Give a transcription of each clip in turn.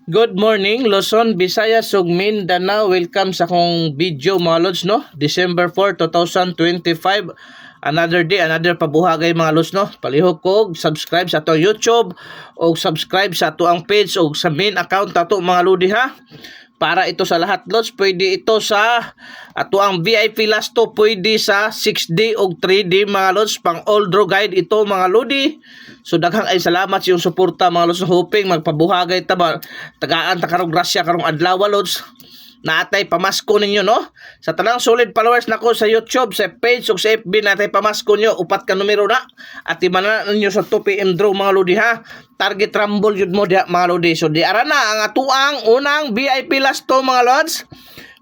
Good morning, Luzon, Visayas, ug Mindanao. Welcome sa akong video mga lods, no? December 4, 2025. Another day, another pabuhagay mga lods, no? Palihog ko, subscribe sa atong YouTube o subscribe sa atong page o sa main account ato mga lodi ha. Para ito sa lahat lods, pwede ito sa ato ang VIP last to, pwede sa 6D o 3D mga lods, pang all draw guide ito mga lodi. So daghang ay salamat sa iyong suporta mga lods, hoping magpabuhagay ta ba tagaan ta karong grasya karong adlaw lods. Natay pamasko ninyo no. Sa tanang solid followers nako sa YouTube, sa page ug sa FB natay pamasko nyo upat ka numero na at imanan ninyo sa 2 PM draw mga lodi ha. Target rumble yun mo diha mga lodi. So di ara na ang atuang unang VIP last to mga lods.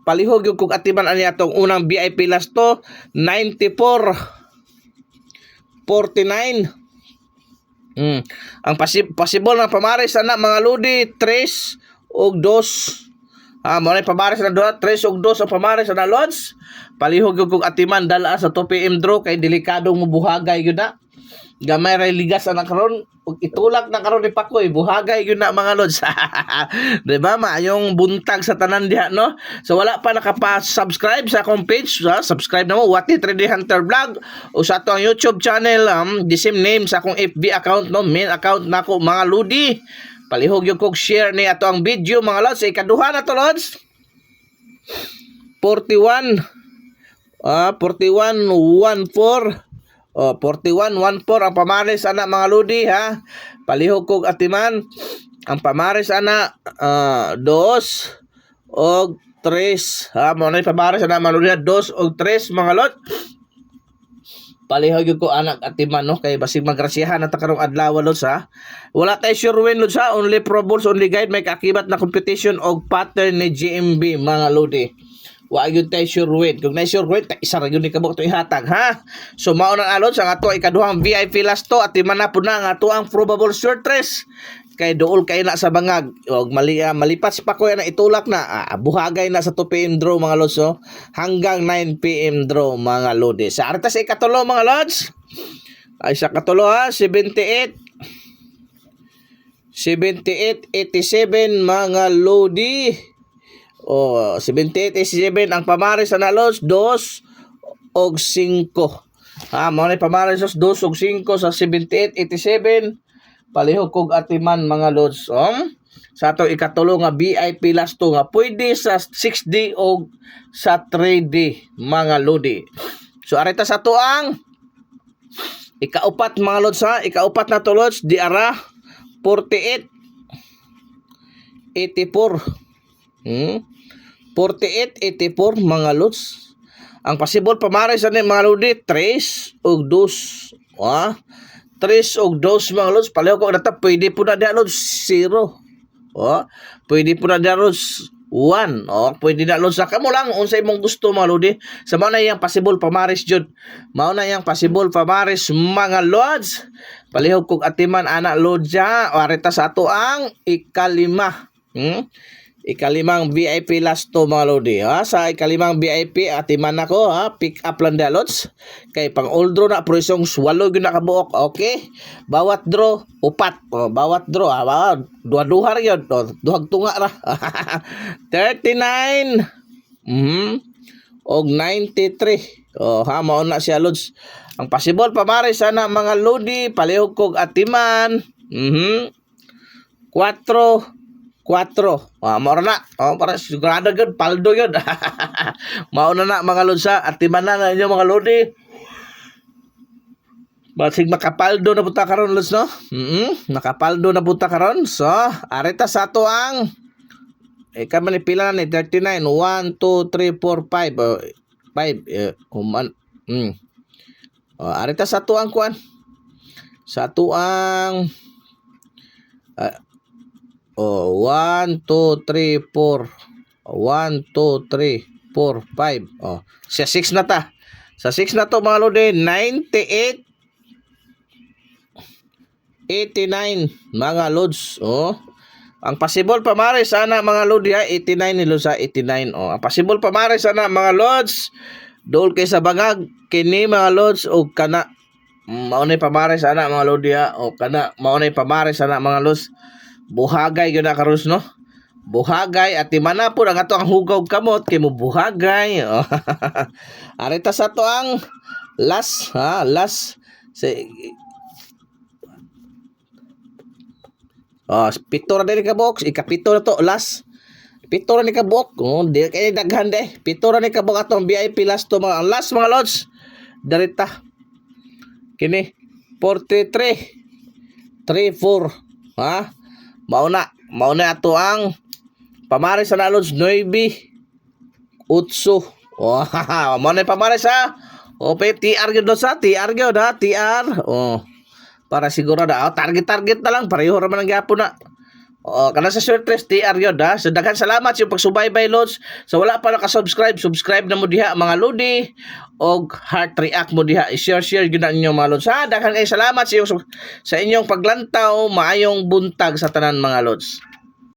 Palihog yung kung atiman ani atong unang VIP last to 94.49. Ang possible na pamares ana mga lodi 3 og 2. Mo na pamares na 3 og 2 ang pamares na lods. Palihog yung kung atiman dala sa 2 PM draw kay delikadong mubuhagay yun na. Gamay ray ligas na karon ug itulak na karon ni Pakoy buhagay yun na mga lods. Diba maayong buntag sa tanan diha no. So wala pa nakapa-subscribe sa akong page, subscribe na mo Wati 3D Hunter Vlog o sa atong YouTube channel, the same name sa akong FB account no, main account nako mga lodi. Palihog yung kog share ni ato ang video mga lods. Ikaduha na to lods. 41 4114 4114 ang pamares ana mga lodi ha. Palihog kog atiman ang pamares ana 2 og 3 ha. Mo na pamares ana mga lodi 2 og 3 mga lot. Palihog ko anak atiman no kay basig magrasyahan at karong adlaw lods ha. Wala tay sure win lods ha, only pro balls, only guide, may kakibat na competition og pattern ni GMB mga lodi. Wa gyud tay sure win. Kung na sure win, isa ra gyud ni kabuk to ihatag ha. So mao nang alon sa ato ikaduhang VIP last to at man na pud na nga ato ang probable short race. Kay duol kay na sa bangag og malipat si Pakoy na itulak na buhagay na sa 2 PM draw mga lods so, hanggang 9 PM draw mga lodi. Sa arta sa ikatulo mga lods. Ay sa katulo ha 87 87 87 mga lodi. 78-87 ang pamares sa nalos 2 og 5 ha. Mo na pamares sa 2 og 5 sa 78-87. Palihog kog atiman mga lods sa ato ikatulo nga VIP last to nga pwede sa 6D o sa 3D mga lodi. So arita sa to ang ikaupat mga lods ha. Ikaupat na to lods di ara 48 84 48-84 mga lods. Ang possible pamares ani mga lodi 3 og 2 3 og 2 mga lods. Palihog ko nata pwede po na diha lods 0 pwede po na diha lods 1 pwede na lods sa kamo lang unsay imong gusto mga lodi. Sa mao na yang possible pamares jud, mao na yang possible pamares mga lods. Palihog kog atiman ana lodja arita sa ato ang ikalima ikalimang VIP last to mga lodi ha. Sa ikalimang VIP atiman nako ha, pick up lang lods kay pang all draw na presong 8 gyud nakabuok. Okay, bawat draw upat bawat draw duha-duha ra gyud duhag tunga ra. 39 og 93 ha. Mao na siya lods ang possible pamares sana mga lodi. Palihog kog atiman 4 mao na para sigurado gyud paldo gyud. Mao na mga lodsa at timanan na inyo mga lodi. Basig makapaldo na punta karon lods no. Nakapaldo na punta karon. So arita sa ato ang kami ni pila ni 39 1 2 3 4 5 arita sa ato ang kuan sa ato ang 1 2 3 4 1 2 3 4 5 sa 6 na ta. Sa 6 na to mga lodi 98 89 mga lods. Ang possible pamares sana mga lodi ha 89 nilo sa 89. Ang possible pamares sana mga lods dol kay sa bangag kini mga lods o kana mao nay pamares ana mga lodi ha o kana mao nay pamares ana mga lods. Buhagay gyud na karon no. buhagay at imana po ang ato ang hugaw kamot kay mo buhagay. Arita sa to ang last pito na din ka box, ikapito na to last. Pito na ni ka buok. Di kay daghan de. Pito na ni ka buok atong VIP last to mga last mga lods. Darita. Kini 43 34 ha? Mauna ato ang pamari sa nalods 9 utso. Mauna pamari sa TR gyud sa TR gyud ha, TR. Para siguro na target na lang pareho ra man ang gyapon na. Kana sa shortlist TR yun ha. So daghan salamat sa pagsubaybay lods. So wala pa naka-subscribe, subscribe na mo diha mga lodi og heart react mo diha. I-share gyud na ninyo mga lods. Ha, daghan kay salamat sa inyong paglantaw, maayong buntag sa tanan mga lods.